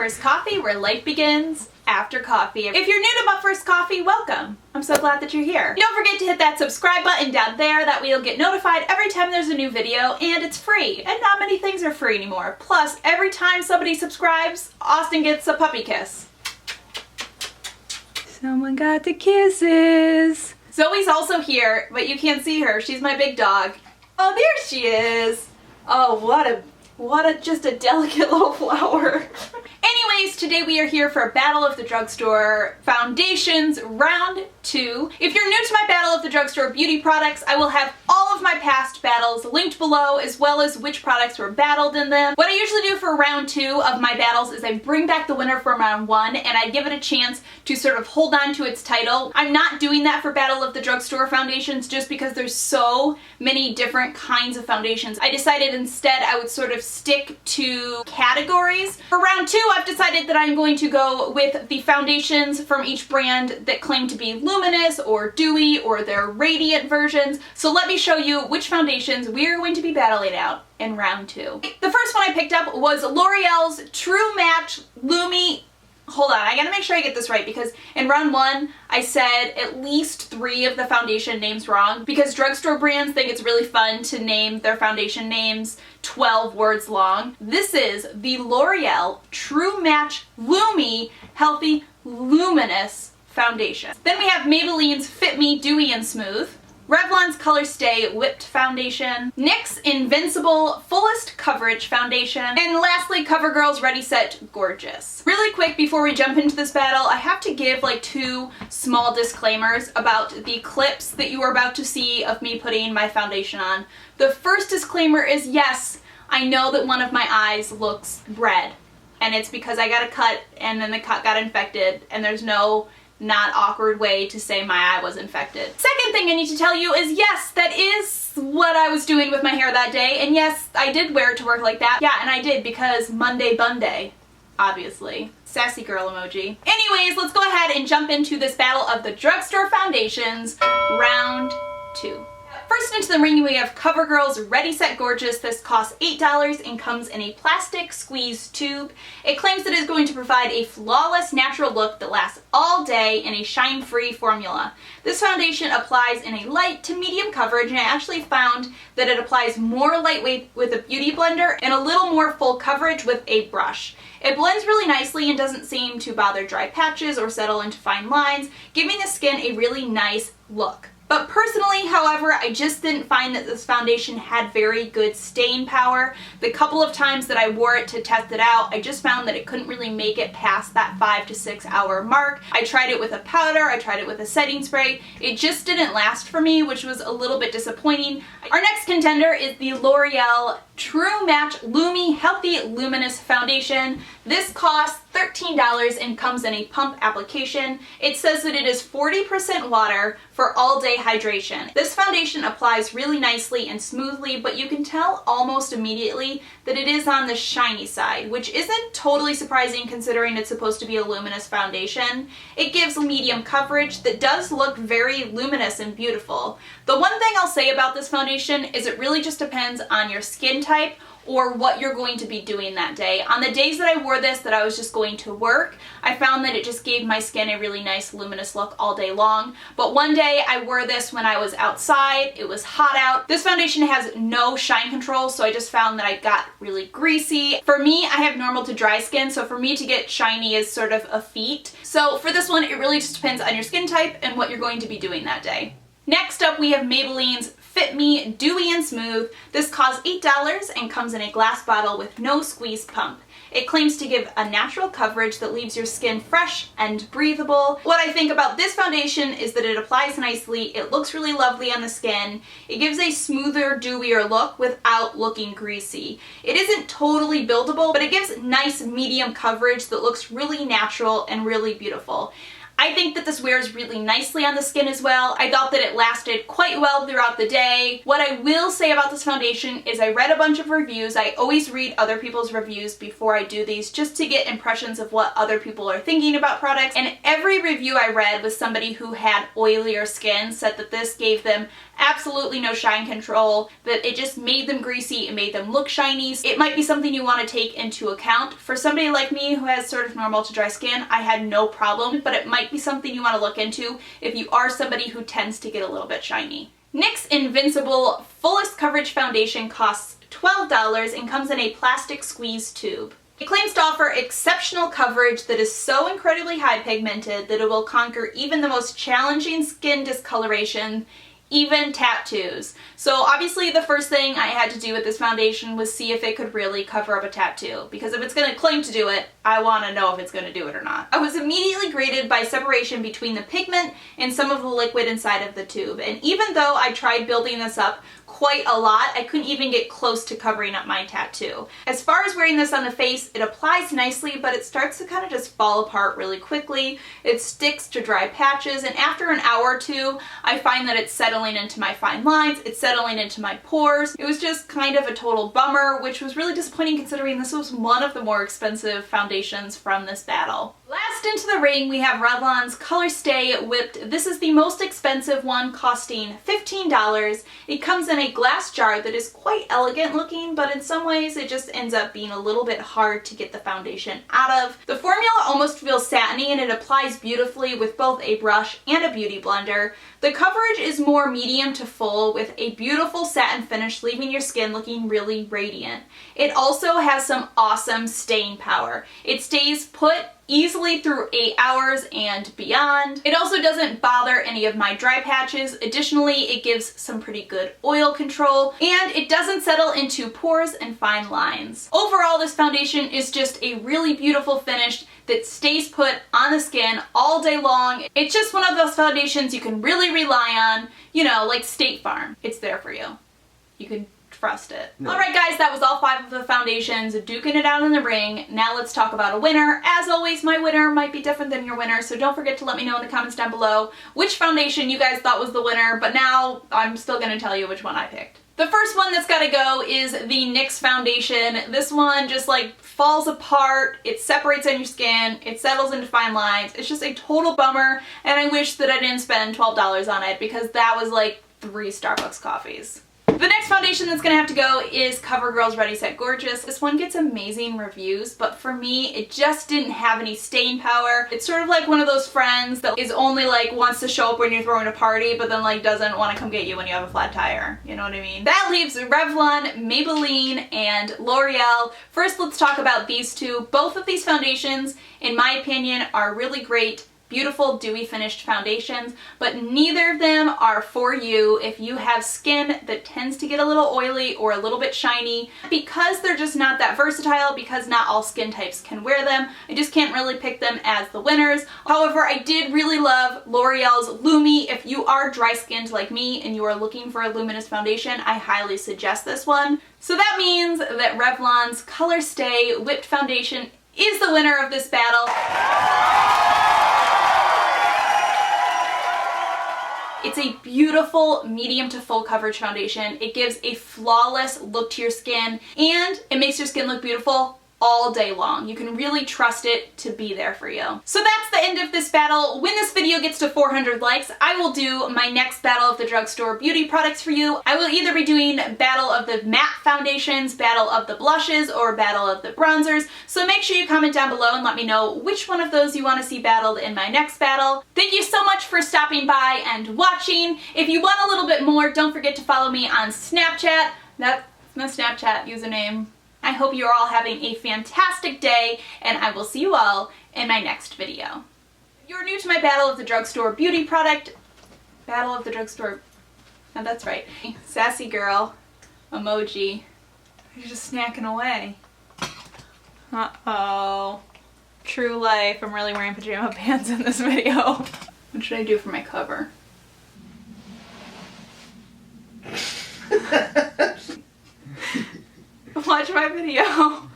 First Coffee, where life begins after coffee. If you're new to But First Coffee, welcome. I'm so glad that you're here. Don't forget to hit that subscribe button down there. That way you'll get notified every time there's a new video, and it's free. And not many things are free anymore. Plus, every time somebody subscribes, Austin gets a puppy kiss. Someone got the kisses. Zoe's also here, but you can't see her. She's my big dog. Oh, there she is. Oh, just a delicate little flower. Anyways, today we are here for Battle of the Drugstore Foundations Round 2. If you're new to my Battle of the Drugstore beauty products, I will have all of my past battles linked below, as well as which products were battled in them. What I usually do for round 2 of my battles is I bring back the winner from round 1 and I give it a chance to sort of hold on to its title. I'm not doing that for Battle of the Drugstore foundations just because there's so many different kinds of foundations. I decided instead I would sort of stick to categories. For round 2, I've decided that I'm going to go with the foundations from each brand that claim to be luminous or dewy or their radiant versions. So let me show you which foundations we're going to be battling out in round 2. The first one I picked up was L'Oreal's True Match Lumi. Hold on, I gotta make sure I get this right because in round 1 I said at least 3 of the foundation names wrong because drugstore brands think it's really fun to name their foundation names 12 words long. This is the L'Oreal True Match Lumi Healthy Luminous Foundation. Then we have Maybelline's Fit Me Dewy and Smooth, Revlon's ColorStay Whipped Foundation, NYX's Invincible Fullest Coverage Foundation, and lastly, Covergirl's Ready Set Gorgeous. Really quick before we jump into this battle, I have to give like 2 small disclaimers about the clips that you are about to see of me putting my foundation on. The first disclaimer is yes, I know that one of my eyes looks red, and it's because I got a cut and then the cut got infected, and there's no not awkward way to say my eye was infected. Second thing I need to tell you is yes, that is what I was doing with my hair that day, and yes, I did wear it to work like that. Yeah, and I did because Monday Bunday, obviously. Sassy girl emoji. Anyways, let's go ahead and jump into this Battle of the Drugstore Foundations, round 2. First into the ring we have CoverGirl's Ready Set Gorgeous. This costs $8 and comes in a plastic squeeze tube. It claims that it is going to provide a flawless natural look that lasts all day in a shine-free formula. This foundation applies in a light to medium coverage, and I actually found that it applies more lightweight with a beauty blender and a little more full coverage with a brush. It blends really nicely and doesn't seem to bother dry patches or settle into fine lines, giving the skin a really nice look. But personally, however, I just didn't find that this foundation had very good staying power. The couple of times that I wore it to test it out, I just found that it couldn't really make it past that 5 to 6 hour mark. I tried it with a powder, I tried it with a setting spray. It just didn't last for me, which was a little bit disappointing. Our next contender is the L'Oreal True Match Lumi Healthy Luminous Foundation. This costs $13 and comes in a pump application. It says that it is 40% water for all day hydration. This foundation applies really nicely and smoothly, but you can tell almost immediately that it is on the shiny side, which isn't totally surprising considering it's supposed to be a luminous foundation. It gives medium coverage that does look very luminous and beautiful. The one thing I'll say about this foundation is it really just depends on your skin type or what you're going to be doing that day. On the days that I wore this, that I was just going to work, I found that it just gave my skin a really nice luminous look all day long. But one day I wore this when I was outside, it was hot out. This foundation has no shine control, so I just found that I got really greasy. For me, I have normal to dry skin, so for me to get shiny is sort of a feat. So for this one, it really just depends on your skin type and what you're going to be doing that day. Next up, we have Maybelline's Fit Me Dewy and Smooth. This costs $8 and comes in a glass bottle with no squeeze pump. It claims to give a natural coverage that leaves your skin fresh and breathable. What I think about this foundation is that it applies nicely, it looks really lovely on the skin, it gives a smoother, dewier look without looking greasy. It isn't totally buildable, but it gives nice medium coverage that looks really natural and really beautiful. I think that this wears really nicely on the skin as well. I thought that it lasted quite well throughout the day. What I will say about this foundation is I read a bunch of reviews. I always read other people's reviews before I do these just to get impressions of what other people are thinking about products. And every review I read was somebody who had oilier skin said that this gave them absolutely no shine control, that it just made them greasy, it made them look shiny. It might be something you want to take into account. For somebody like me who has sort of normal to dry skin, I had no problem, but it might be something you want to look into if you are somebody who tends to get a little bit shiny. NYX Invincible Fullest Coverage Foundation costs $12 and comes in a plastic squeeze tube. It claims to offer exceptional coverage that is so incredibly high pigmented that it will conquer even the most challenging skin discoloration, even tattoos. So obviously the first thing I had to do with this foundation was see if it could really cover up a tattoo, because if it's going to claim to do it, I want to know if it's going to do it or not. I was immediately greeted by separation between the pigment and some of the liquid inside of the tube, and even though I tried building this up quite a lot, I couldn't even get close to covering up my tattoo. As far as wearing this on the face, it applies nicely, but it starts to kind of just fall apart really quickly. It sticks to dry patches, and after an hour or two, I find that it's settling into my fine lines, it's settling into my pores. It was just kind of a total bummer, which was really disappointing considering this was one of the more expensive foundations from this battle. Last into the ring, we have Revlon's ColorStay Whipped. This is the most expensive one, costing $15. It comes in a glass jar that is quite elegant looking, but in some ways it just ends up being a little bit hard to get the foundation out of. The formula almost feels satiny and it applies beautifully with both a brush and a beauty blender. The coverage is more medium to full with a beautiful satin finish, leaving your skin looking really radiant. It also has some awesome staying power. It stays put easily through 8 hours and beyond. It also doesn't bother any of my dry patches. Additionally, it gives some pretty good oil control, and it doesn't settle into pores and fine lines. Overall, this foundation is just a really beautiful finish that stays put on the skin all day long. It's just one of those foundations you can really rely on, you know, like State Farm. It's there for you. You can trust it. No. Alright guys, that was all 5 of the foundations, duking it out in the ring. Now let's talk about a winner. As always, my winner might be different than your winner, so don't forget to let me know in the comments down below which foundation you guys thought was the winner, but now I'm still gonna tell you which one I picked. The first one that's gotta go is the NYX foundation. This one just like falls apart, it separates on your skin, it settles into fine lines. It's just a total bummer, and I wish that I didn't spend $12 on it because that was like 3 Starbucks coffees. The next foundation that's gonna have to go is CoverGirl's Ready Set Gorgeous. This one gets amazing reviews, but for me, it just didn't have any staying power. It's sort of like one of those friends that is only like wants to show up when you're throwing a party, but then like doesn't want to come get you when you have a flat tire. You know what I mean? That leaves Revlon, Maybelline, and L'Oreal. First, let's talk about these two. Both of these foundations, in my opinion, are really great, beautiful dewy finished foundations, but neither of them are for you if you have skin that tends to get a little oily or a little bit shiny. Because they're just not that versatile, because not all skin types can wear them, I just can't really pick them as the winners. However, I did really love L'Oreal's Lumi. If you are dry skinned like me and you are looking for a luminous foundation, I highly suggest this one. So that means that Revlon's ColorStay Whipped Foundation is the winner of this battle. It's a beautiful medium to full coverage foundation. It gives a flawless look to your skin, and it makes your skin look beautiful all day long. You can really trust it to be there for you. So that's the end of this battle. When this video gets to 400 likes, I will do my next Battle of the Drugstore beauty products for you. I will either be doing Battle of the Matte Foundations, Battle of the Blushes, or Battle of the Bronzers. So make sure you comment down below and let me know which one of those you want to see battled in my next battle. Thank you so much for stopping by and watching. If you want a little bit more, don't forget to follow me on Snapchat. That's my Snapchat username. I hope you're all having a fantastic day, and I will see you all in my next video. If you're new to my Battle of the Drugstore beauty product, Battle of the Drugstore, no, that's right, sassy girl emoji, you're just snacking away. Uh-oh. True life, I'm really wearing pajama pants in this video. What should I do for my cover? Watch my video.